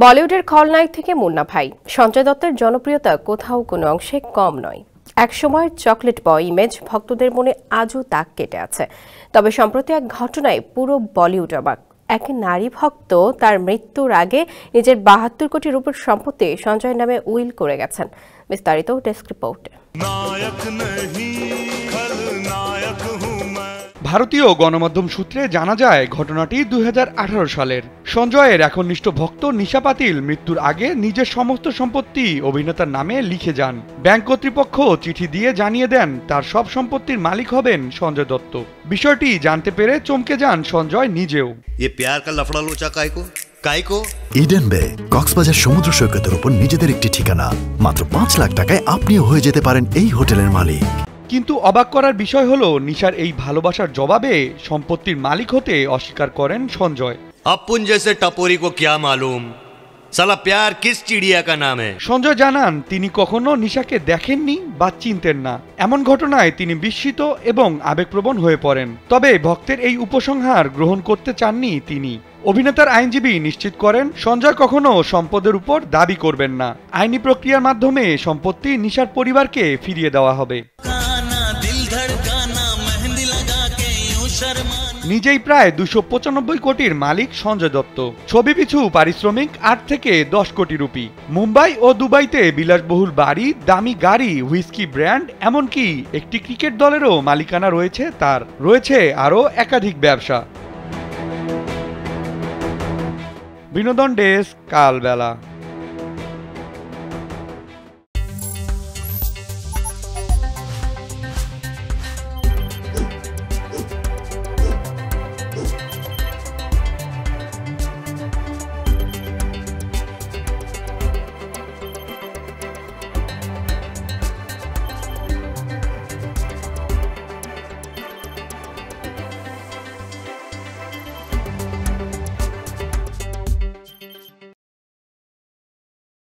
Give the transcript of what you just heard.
বলিউডের খলনায়ক থেকে মুন্না ভাই সঞ্জয় দত্তের জনপ্রিয়তা কোথাও কোনো অংশে কম নয়। একসময় চকলেট বয় ইমেজ ভক্তদের মনে আজও দাগ কেটে আছে। তবে সম্প্রতি এক ঘটনায় পুরো বলিউড অবাক। এক নারী ভক্ত তার মৃত্যুর আগে নিজের ৭২ কোটি রুপির সম্পত্তি সঞ্জয়ের নামে উইল করে গেছেন। বিস্তারিত ডেস্ক রিপোর্টে। ভারতীয় গণমাধ্যম সূত্রে জানা যায় ঘটনাটি ২০১৮ সালের। সঞ্জয়ের একনিষ্ঠ ভক্ত নিশা পাতিল মৃত্যুর আগে নিজের সমস্ত সম্পত্তি অভিনেতার নামে লিখে যান। ব্যাংক কর্তৃপক্ষ চিঠি দিয়ে জানিয়ে দেন তার সব সম্পত্তির মালিক হবেন সঞ্জয় দত্ত। বিষয়টি জানতে পেরে চমকে যান সঞ্জয় নিজেও। ইডেন বে কক্সবাজার সমুদ্র সৈকতের উপর নিজেদের একটি ঠিকানা। মাত্র ৫ লাখ টাকায় আপনিও হয়ে যেতে পারেন এই হোটেলের মালিক। কিন্তু অবাক করার বিষয় হলো নিশার এই ভালোবাসার জবাবে সম্পত্তির মালিক হতে অস্বীকার করেন সঞ্জয়। अपुन जैसे टपोरी को क्या मालूम साला प्यार किस चिड़िया का नाम है। সঞ্জয় জানান তিনি কখনো নিশাকে দেখেননি বা চিনতেন না। এমন ঘটনায় তিনি বিস্মিত এবং আবেগপ্রবণ হয়ে পড়েন। তবে ভক্তের এই উপসংহার গ্রহণ করতে চাননি তিনি। অভিনেতার আইনজীবী নিশ্চিত করেন সঞ্জয় কখনো সম্পদের উপর দাবি করবেন না। আইনি প্রক্রিয়ার মাধ্যমে সম্পত্তি নিশার পরিবারকে ফিরিয়ে দেওয়া হবে। নিজেই প্রায় ২৯৫ কোটির মালিক সঞ্জয় দত্ত। ছবি পিছু পারিশ্রমিক ৮ থেকে ১০ কোটি রুপি। মুম্বাই ও দুবাইতে বিলাসবহুল বাড়ি, দামি গাড়ি, হুইস্কি ব্র্যান্ড, এমনকি একটি ক্রিকেট দলেরও মালিকানা রয়েছে তার। রয়েছে আরও একাধিক ব্যবসা। বিনোদন ডেস্ক, কালবেলা।